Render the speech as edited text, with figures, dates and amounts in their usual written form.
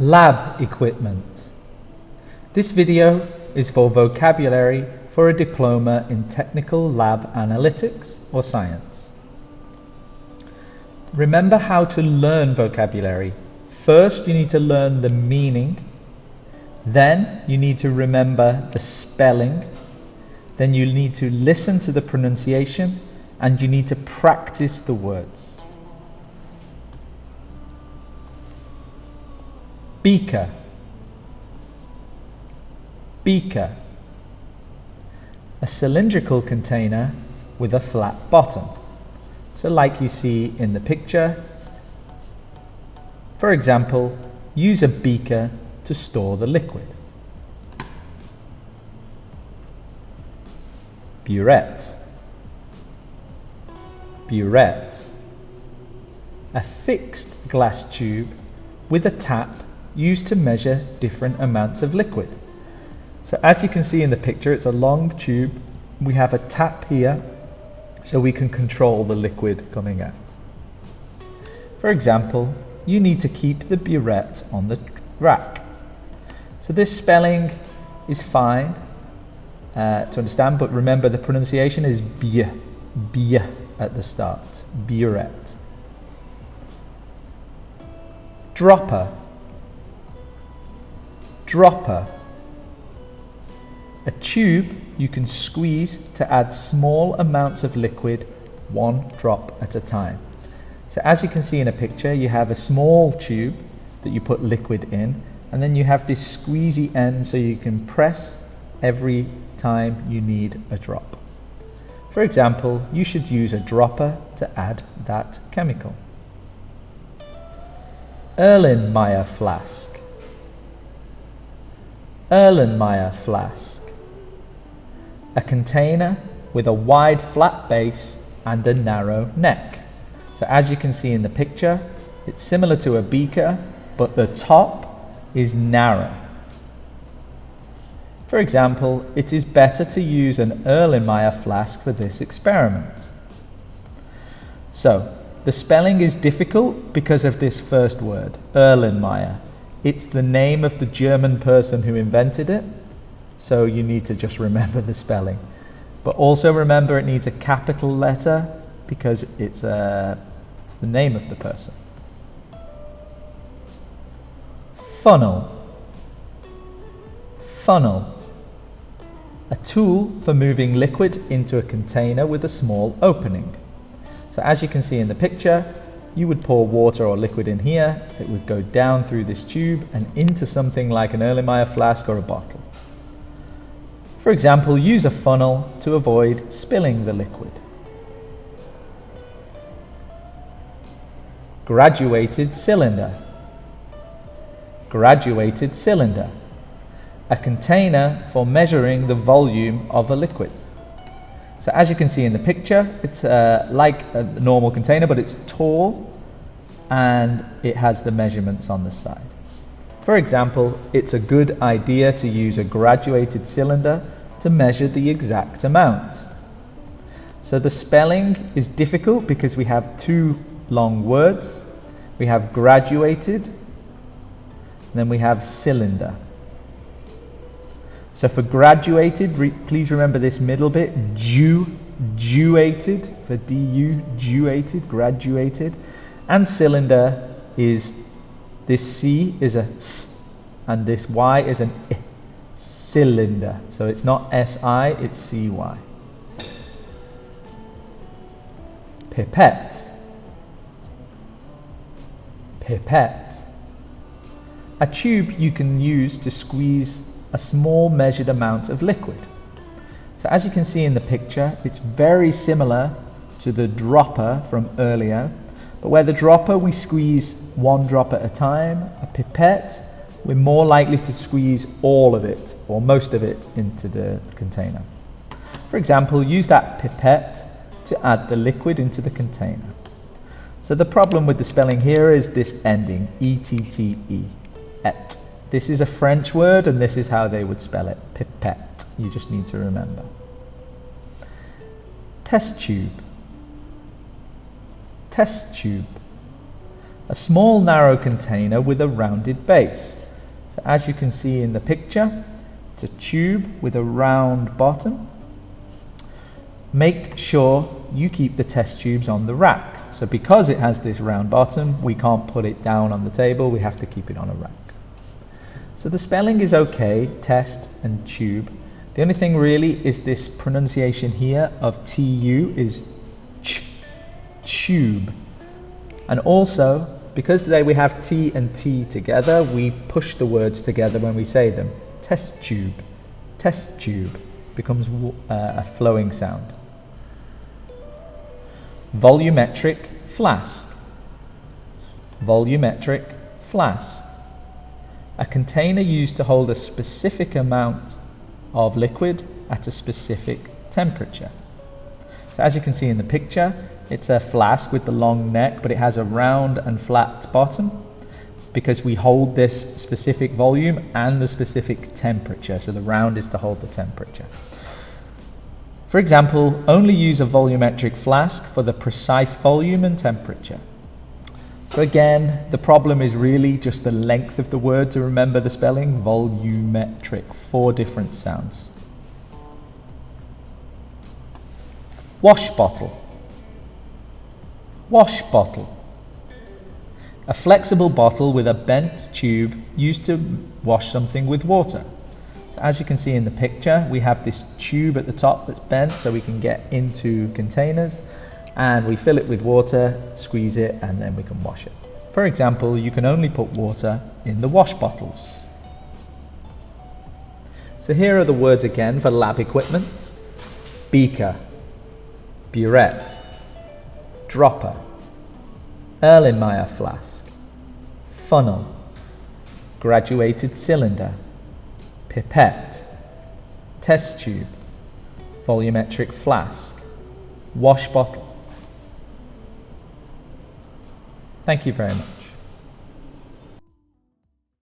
Lab equipment. This video is for vocabulary for a diploma in technical lab analytics or science. Remember how to learn vocabulary. First, you need to learn the meaning. Then you need to remember the spelling. Then you need to listen to the pronunciation and you need to practice the words. Beaker. Beaker. A cylindrical container with a flat bottom. So like you see in the picture. For example, use a beaker to store the liquid. Buret. Buret. A fixed glass tube with a tap used to measure different amounts of liquid. So as you can see in the picture, it's a long tube. We have a tap here so we can control the liquid coming out. For example, you need to keep the buret on the rack. So this spelling is fine to understand, but remember the pronunciation is beer at the start. Buret. Dropper. Dropper. A tube you can squeeze to add small amounts of liquid, one drop at a time. So as you can see in a picture, you have a small tube that you put liquid in, and then you have this squeezy end so you can press every time you need a drop. For example, you should use a dropper to add that chemical. Erlenmeyer flask. Erlenmeyer flask. A container with a wide flat base and a narrow neck. So as you can see in the picture, it's similar to a beaker, but the top is narrow. For example, it is better to use an Erlenmeyer flask for this experiment. So, the spelling is difficult because of this first word, Erlenmeyer. It's the name of the German person who invented it, so you need to just remember the spelling. But also remember it needs a capital letter because it's the name of the person. Funnel. Funnel. A tool for moving liquid into a container with a small opening. So as you can see in the picture, you would pour water or liquid in here, it would go down through this tube and into something like an Erlenmeyer flask or a bottle. For example, use a funnel to avoid spilling the liquid. Graduated cylinder. Graduated cylinder. A container for measuring the volume of a liquid. So as you can see in the picture, it's like a normal container, but it's tall and it has the measurements on the side. For example, it's a good idea to use a graduated cylinder to measure the exact amount. So the spelling is difficult because we have two long words. We have graduated, and then we have cylinder. So for graduated, please remember this middle bit, duated, for du, duated, graduated. And cylinder is, this C is a S, and this Y is an I, cylinder. So it's not SI, it's CY. Pipette. Pipette. A tube you can use to squeeze a small measured amount of liquid. So as you can see in the picture, it's very similar to the dropper from earlier, but where the dropper we squeeze one drop at a time, a pipette, we're more likely to squeeze all of it or most of it into the container. For example, use that pipette to add the liquid into the container. So the problem with the spelling here is this ending, E-T-T-E, et. This is a French word and this is how they would spell it, pipette. You just need to remember. Test tube. Test tube. A small narrow container with a rounded base. So as you can see in the picture, it's a tube with a round bottom. Make sure you keep the test tubes on the rack. So because it has this round bottom, we can't put it down on the table, we have to keep it on a rack. So the spelling is okay, test and tube. The only thing really is this pronunciation here of TU is tube. And also, because today we have T and T together, we push the words together when we say them. Test tube becomes a flowing sound. Volumetric flask. Volumetric flask. A container used to hold a specific amount of liquid at a specific temperature. So as you can see in the picture, it's a flask with the long neck, but it has a round and flat bottom because we hold this specific volume and the specific temperature. So the round is to hold the temperature. For example, only use a volumetric flask for the precise volume and temperature. So again, the problem is really just the length of the word to remember the spelling. Volumetric, 4 different sounds. Wash bottle. Wash bottle. A flexible bottle with a bent tube used to wash something with water. So as you can see in the picture, we have this tube at the top that's bent so we can get into containers, and we fill it with water, squeeze it, and then we can wash it. For example, you can only put water in the wash bottles. So here are the words again for lab equipment. Beaker, buret, dropper, Erlenmeyer flask, funnel, graduated cylinder, pipette, test tube, volumetric flask, wash bottle. Thank you very much.